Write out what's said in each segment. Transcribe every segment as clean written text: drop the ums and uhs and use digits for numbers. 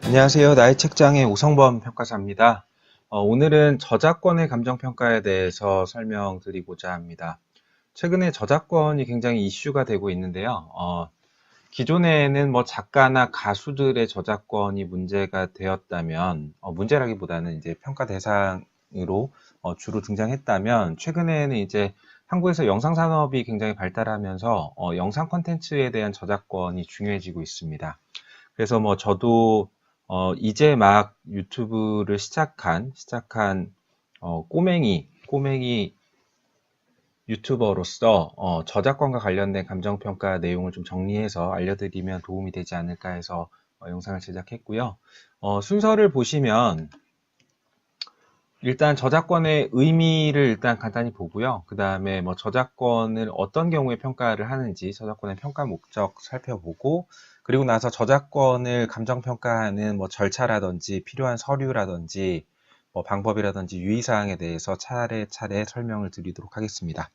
안녕하세요. 나의 책장의 오성범 평가사입니다. 오늘은 저작권의 감정평가에 대해서 설명드리고자 합니다. 최근에 저작권이 굉장히 이슈가 되고 있는데요. 기존에는 뭐 작가나 가수들의 저작권이 문제가 되었다면, 문제라기보다는 이제 평가 대상으로 주로 등장했다면, 최근에는 이제 한국에서 영상 산업이 굉장히 발달하면서 영상 콘텐츠에 대한 저작권이 중요해지고 있습니다. 그래서 뭐 저도 이제 막 유튜브를 시작한 꼬맹이 유튜버로서 저작권과 관련된 감정평가 내용을 좀 정리해서 알려드리면 도움이 되지 않을까 해서 영상을 제작했고요. 순서를 보시면 일단 저작권의 의미를 일단 간단히 보고요. 그 다음에 뭐 저작권을 어떤 경우에 평가를 하는지 저작권의 평가 목적 살펴보고, 그리고 나서 저작권을 감정평가하는 뭐 절차라든지 필요한 서류라든지 뭐 방법이라든지 유의사항에 대해서 차례차례 설명을 드리도록 하겠습니다.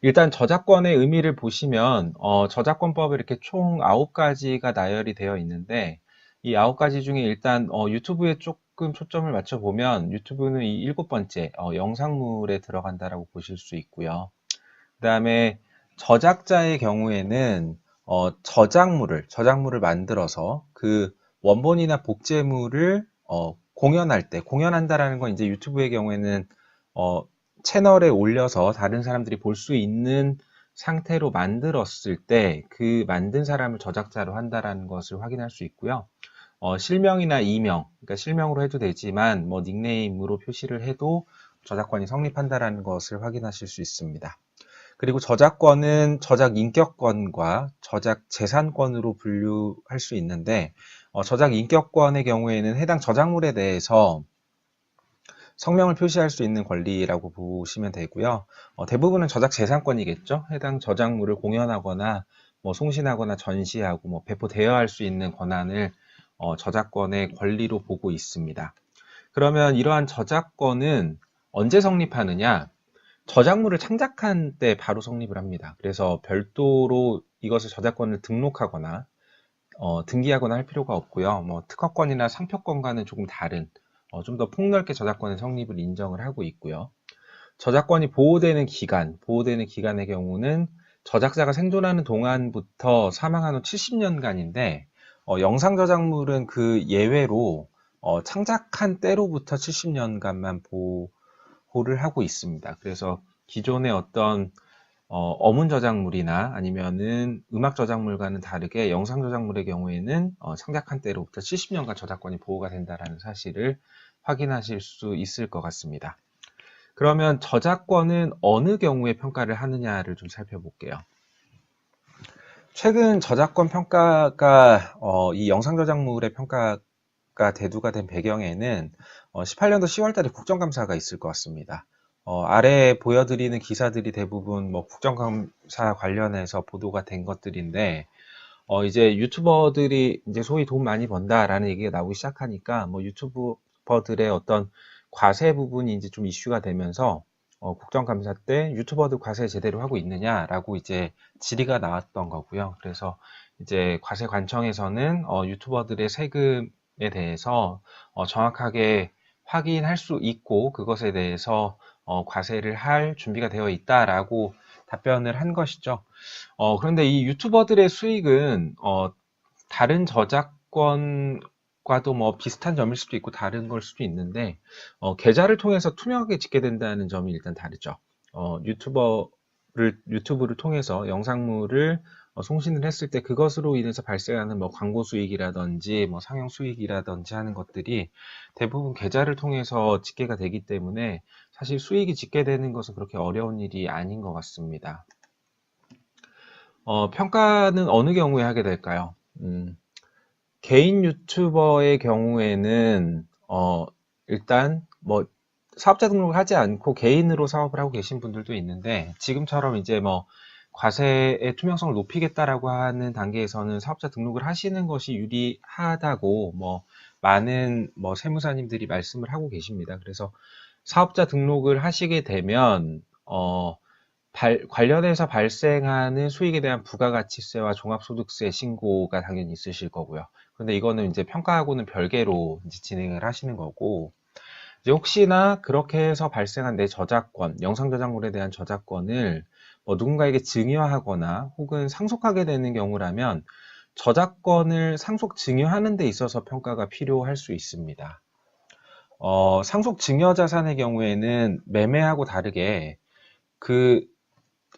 일단 저작권의 의미를 보시면 저작권법에 이렇게 총 9가지가 나열이 되어 있는데, 이 9가지 중에 일단 유튜브에 조금 초점을 맞춰보면 유튜브는 이 7번째 영상물에 들어간다라고 보실 수 있고요. 그 다음에 저작자의 경우에는 저작물을 만들어서 그 원본이나 복제물을 공연할 때, 공연한다라는 건 이제 유튜브의 경우에는 어, 채널에 올려서 다른 사람들이 볼 수 있는 상태로 만들었을 때 그 만든 사람을 저작자로 한다라는 것을 확인할 수 있고요. 실명이나 이명, 그러니까 실명으로 해도 되지만 뭐 닉네임으로 표시를 해도 저작권이 성립한다라는 것을 확인하실 수 있습니다. 그리고 저작권은 저작 인격권과 저작 재산권으로 분류할 수 있는데, 저작 인격권의 경우에는 해당 저작물에 대해서 성명을 표시할 수 있는 권리라고 보시면 되고요. 대부분은 저작 재산권이겠죠. 해당 저작물을 공연하거나 뭐 송신하거나 전시하고 뭐 배포 대여할 수 있는 권한을 저작권의 권리로 보고 있습니다. 그러면 이러한 저작권은 언제 성립하느냐? 저작물을 창작한 때 바로 성립을 합니다. 그래서 별도로 이것을 저작권을 등록하거나 등기하거나 할 필요가 없고요. 뭐 특허권이나 상표권과는 조금 다른 좀 더 폭넓게 저작권의 성립을 인정을 하고 있고요. 저작권이 보호되는 기간의 경우는 저작자가 생존하는 동안부터 사망한 후 70년간인데, 영상 저작물은 그 예외로 창작한 때로부터 70년간만 보호를 하고 있습니다. 그래서 기존의 어떤 어문 저작물이나 아니면은 음악 저작물과는 다르게 영상 저작물의 경우에는 창작한 때로부터 70년간 저작권이 보호가 된다는 사실을 확인하실 수 있을 것 같습니다. 그러면 저작권은 어느 경우에 평가를 하느냐를 좀 살펴볼게요. 최근 저작권 평가가 이 영상 저작물의 평가가 대두가 된 배경에는 18년도 10월달에 국정감사가 있을 것 같습니다. 아래 보여드리는 기사들이 대부분 뭐 국정감사 관련해서 보도가 된 것들인데, 이제 유튜버들이 이제 소위 돈 많이 번다라는 얘기가 나오기 시작하니까 뭐 유튜버들의 어떤 과세 부분이 이제 좀 이슈가 되면서 국정감사 때 유튜버들 과세 제대로 하고 있느냐라고 이제 질의가 나왔던 거고요. 그래서 이제 과세관청에서는 유튜버들의 세금에 대해서 정확하게 확인할 수 있고 그것에 대해서 과세를 할 준비가 되어 있다라고 답변을 한 것이죠. 그런데 이 유튜버들의 수익은 다른 저작권과도 뭐 비슷한 점일 수도 있고 다른 걸 수도 있는데, 계좌를 통해서 투명하게 짓게 된다는 점이 일단 다르죠. 유튜브를 통해서 영상물을 송신을 했을 때 그것으로 인해서 발생하는 뭐 광고 수익이라든지 뭐 상영 수익이라든지 하는 것들이 대부분 계좌를 통해서 집계가 되기 때문에 사실 수익이 집계되는 것은 그렇게 어려운 일이 아닌 것 같습니다. 평가는 어느 경우에 하게 될까요? 개인 유튜버의 경우에는, 일단, 뭐, 사업자 등록을 하지 않고 개인으로 사업을 하고 계신 분들도 있는데, 지금처럼 이제 뭐, 과세의 투명성을 높이겠다라고 하는 단계에서는 사업자 등록을 하시는 것이 유리하다고, 뭐, 많은 뭐, 세무사님들이 말씀을 하고 계십니다. 그래서 사업자 등록을 하시게 되면, 관련해서 발생하는 수익에 대한 부가가치세와 종합소득세 신고가 당연히 있으실 거고요. 근데 이거는 이제 평가하고는 별개로 이제 진행을 하시는 거고, 이제 혹시나 그렇게 해서 발생한 내 저작권, 영상 저작물에 대한 저작권을 뭐 누군가에게 증여하거나 혹은 상속하게 되는 경우라면 저작권을 상속 증여하는 데 있어서 평가가 필요할 수 있습니다. 상속 증여 자산의 경우에는 매매하고 다르게 그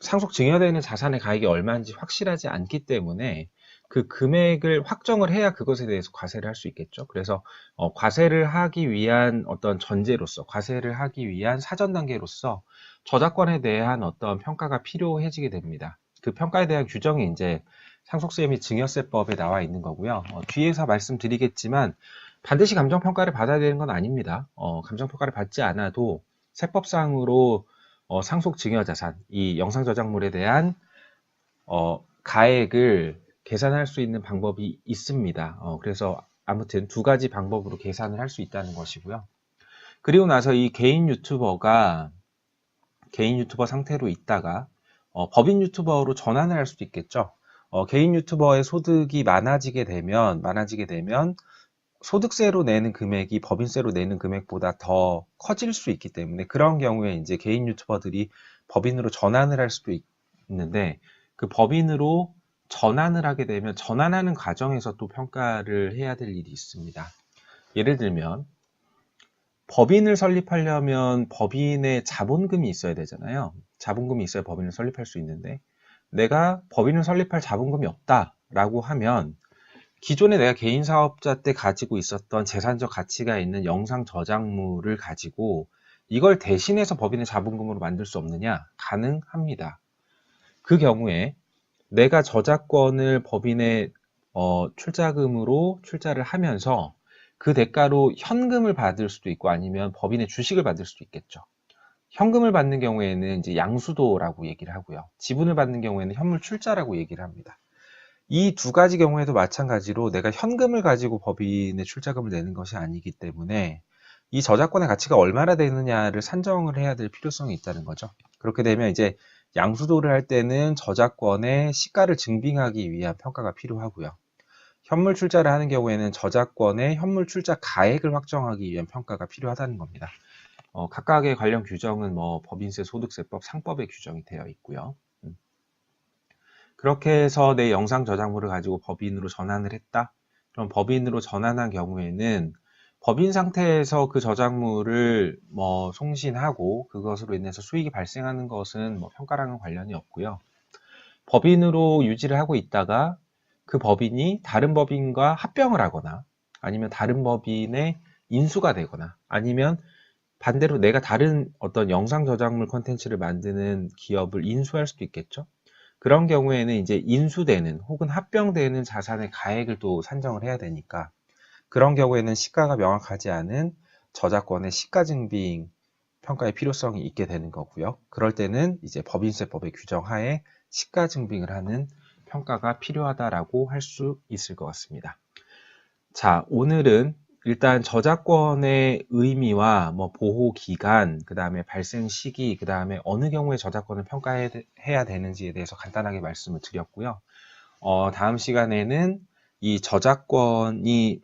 상속 증여되는 자산의 가액이 얼마인지 확실하지 않기 때문에 그 금액을 확정을 해야 그것에 대해서 과세를 할 수 있겠죠. 그래서 과세를 하기 위한 어떤 전제로서, 과세를 하기 위한 사전 단계로서 저작권에 대한 어떤 평가가 필요해지게 됩니다. 그 평가에 대한 규정이 이제 상속세 및 증여세법에 나와 있는 거고요. 뒤에서 말씀드리겠지만 반드시 감정평가를 받아야 되는 건 아닙니다. 감정평가를 받지 않아도 세법상으로 상속 증여자산, 이 영상 저작물에 대한 가액을 계산할 수 있는 방법이 있습니다. 그래서 아무튼 두 가지 방법으로 계산을 할 수 있다는 것이고요. 그리고 나서 이 개인 유튜버 상태로 있다가 법인 유튜버로 전환을 할 수도 있겠죠. 개인 유튜버의 소득이 많아지게 되면 소득세로 내는 금액이 법인세로 내는 금액보다 더 커질 수 있기 때문에 그런 경우에 이제 개인 유튜버들이 법인으로 전환을 할 수도 있는데 그 법인으로 전환을 하게 되면 전환하는 과정에서 또 평가를 해야 될 일이 있습니다. 예를 들면 법인을 설립하려면 법인의 자본금이 있어야 되잖아요. 자본금이 있어야 법인을 설립할 수 있는데 내가 법인을 설립할 자본금이 없다라고 하면 기존에 내가 개인 사업자 때 가지고 있었던 재산적 가치가 있는 영상 저작물을 가지고 이걸 대신해서 법인의 자본금으로 만들 수 없느냐? 가능합니다. 그 경우에 내가 저작권을 법인의 출자금으로 출자를 하면서 그 대가로 현금을 받을 수도 있고 아니면 법인의 주식을 받을 수도 있겠죠. 현금을 받는 경우에는 이제 양수도라고 얘기를 하고요. 지분을 받는 경우에는 현물 출자라고 얘기를 합니다. 이 두 가지 경우에도 마찬가지로 내가 현금을 가지고 법인의 출자금을 내는 것이 아니기 때문에 이 저작권의 가치가 얼마나 되느냐를 산정을 해야 될 필요성이 있다는 거죠. 그렇게 되면 이제 양수도를 할 때는 저작권의 시가를 증빙하기 위한 평가가 필요하고요. 현물 출자를 하는 경우에는 저작권의 현물 출자 가액을 확정하기 위한 평가가 필요하다는 겁니다. 각각의 관련 규정은 뭐 법인세, 소득세법, 상법에 규정이 되어 있고요. 그렇게 해서 내 영상 저작물을 가지고 법인으로 전환을 했다. 그럼 법인으로 전환한 경우에는 법인 상태에서 그 저작물을 뭐 송신하고 그것으로 인해서 수익이 발생하는 것은 뭐 평가랑은 관련이 없고요. 법인으로 유지를 하고 있다가 그 법인이 다른 법인과 합병을 하거나 아니면 다른 법인의 인수가 되거나 아니면 반대로 내가 다른 어떤 영상 저작물 콘텐츠를 만드는 기업을 인수할 수도 있겠죠. 그런 경우에는 이제 인수되는 혹은 합병되는 자산의 가액을 또 산정을 해야 되니까 그런 경우에는 시가가 명확하지 않은 저작권의 시가증빙 평가의 필요성이 있게 되는 거고요. 그럴 때는 이제 법인세법의 규정하에 시가증빙을 하는 평가가 필요하다라고 할 수 있을 것 같습니다. 자, 오늘은 일단 저작권의 의미와 뭐 보호 기간, 그 다음에 발생 시기, 그 다음에 어느 경우에 저작권을 평가해야 되는지에 대해서 간단하게 말씀을 드렸고요. 다음 시간에는 이 저작권이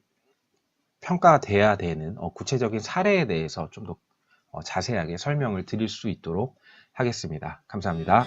평가돼야 되는 구체적인 사례에 대해서 좀 더 자세하게 설명을 드릴 수 있도록 하겠습니다. 감사합니다.